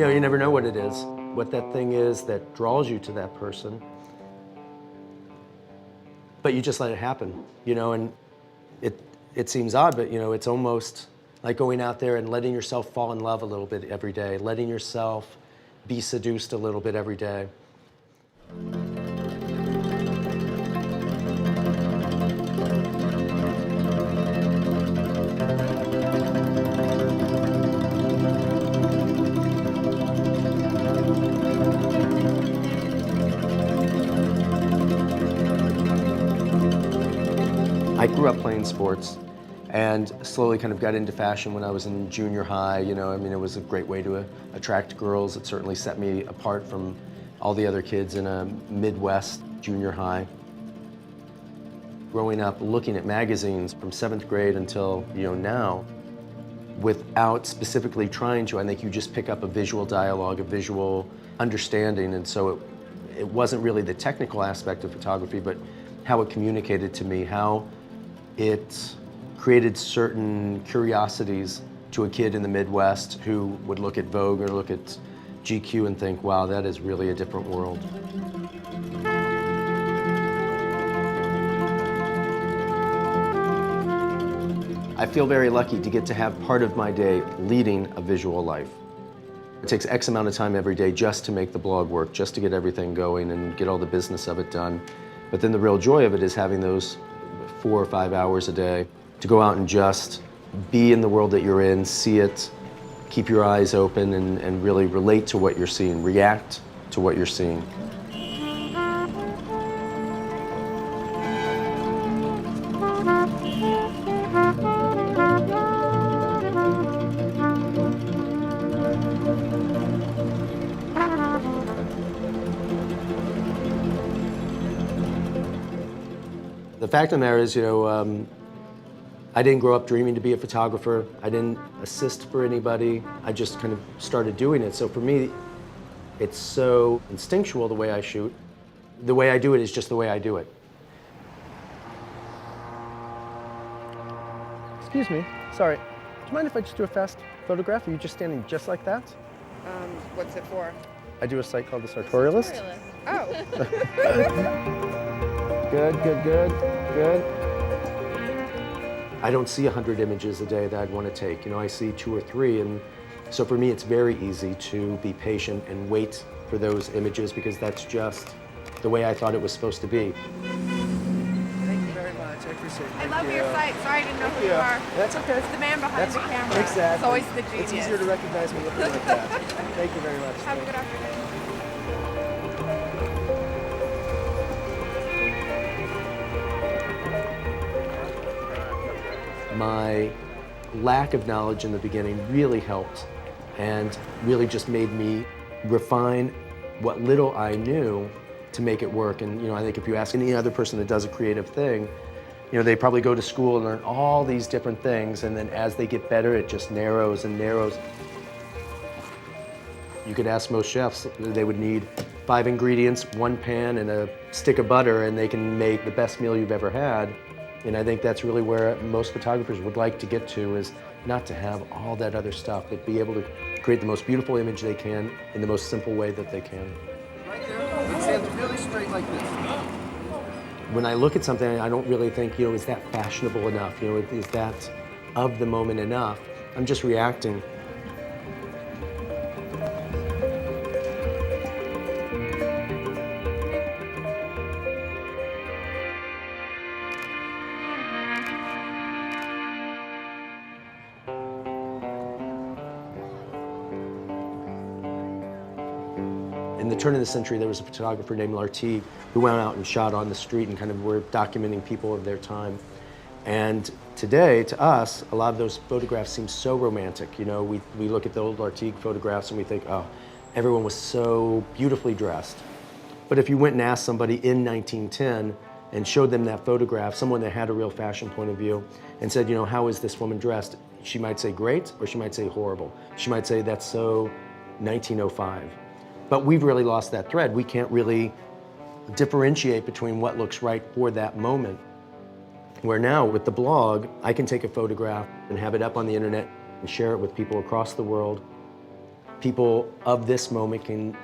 You know, you never know what it is, what that thing is that draws you to that person. But you just let it happen, you know, and it seems odd, but you know, it's almost like going out there and letting yourself fall in love a little bit every day, letting yourself be seduced a little bit every day. I grew up playing sports and slowly kind of got into fashion when I was in junior high. You know, I mean, it was a great way to attract girls. It certainly set me apart from all the other kids in a Midwest junior high. Growing up looking at magazines from 7th grade until, you know, now, without specifically trying to, I think you just pick up a visual dialogue, a visual understanding, and so it wasn't really the technical aspect of photography, but how it communicated to me, how it created certain curiosities to a kid in the Midwest who would look at Vogue or look at GQ and think, wow, that is really a different world. I feel very lucky to get to have part of my day leading a visual life. It takes X amount of time every day just to make the blog work, just to get everything going and get all the business of it done. But then the real joy of it is having those 4 or 5 hours a day to go out and just be in the world that you're in, see it, keep your eyes open, and really relate to what you're seeing, react to what you're seeing. The fact of the matter is, you know, I didn't grow up dreaming to be a photographer. I didn't assist for anybody. I just kind of started doing it. So for me, it's so instinctual the way I shoot. The way I do it is just the way I do it. Excuse me, sorry. Do you mind if I just do a fast photograph? Are you just standing just like that? What's it for? I do a site called the Sartorialist. Oh. Good, good, good, good. I don't see 100 images a day that I'd want to take. You know, I see 2 or 3, and so for me it's very easy to be patient and wait for those images because that's just the way I thought it was supposed to be. Thank you very much. I appreciate it. I love your site. Sorry I didn't know who you are. That's okay. It's the man behind the camera. Exactly. It's always the genius. It's easier to recognize me looking like that. Thank you very much. Have a good afternoon. My lack of knowledge in the beginning really helped and really just made me refine what little I knew to make it work. And you know, I think if you ask any other person that does a creative thing, you know, they probably go to school and learn all these different things, and then as they get better, it just narrows and narrows. You could ask most chefs, they would need 5 ingredients, 1 pan, and a stick of butter, and they can make the best meal you've ever had. And I think that's really where most photographers would like to get to, is not to have all that other stuff, but be able to create the most beautiful image they can in the most simple way that they can. Right there. Stand really straight like this. When I look at something, I don't really think, you know, is that fashionable enough? You know, is that of the moment enough? I'm just reacting. In the turn of the century, there was a photographer named Lartigue who went out and shot on the street and kind of were documenting people of their time. And today, to us, a lot of those photographs seem so romantic. You know, we look at the old Lartigue photographs and we think, oh, everyone was so beautifully dressed. But if you went and asked somebody in 1910 and showed them that photograph, someone that had a real fashion point of view, and said, you know, how is this woman dressed? She might say great, or she might say horrible. She might say that's so 1905. But we've really lost that thread. We can't really differentiate between what looks right for that moment. Where now, with the blog, I can take a photograph and have it up on the internet and share it with people across the world. people of this moment can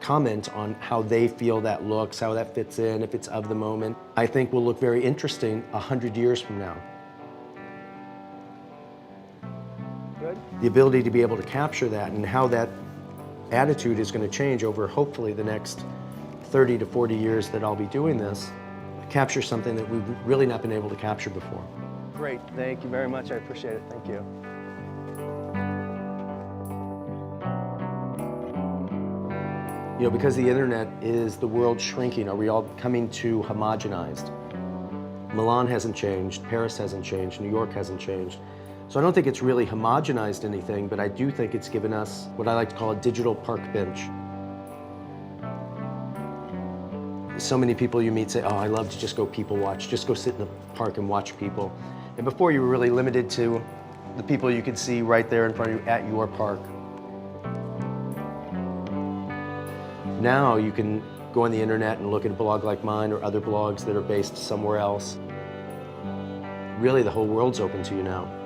comment on how they feel that looks, how that fits in, if it's of the moment. I think will look very interesting 100 years from now. Good. The ability to be able to capture that and how that attitude is going to change over hopefully the next 30 to 40 years that I'll be doing this, capture something that we've really not been able to capture before. Great. Thank you very much. I appreciate it. Thank you. You know, because the internet is the world shrinking, are we all becoming too homogenized? Milan hasn't changed, Paris hasn't changed, New York hasn't changed. So I don't think it's really homogenized anything, but I do think it's given us what I like to call a digital park bench. So many people you meet say, oh, I love to just go people watch, just go sit in the park and watch people. And before you were really limited to the people you could see right there in front of you at your park. Now you can go on the internet and look at a blog like mine or other blogs that are based somewhere else. Really, the whole world's open to you now.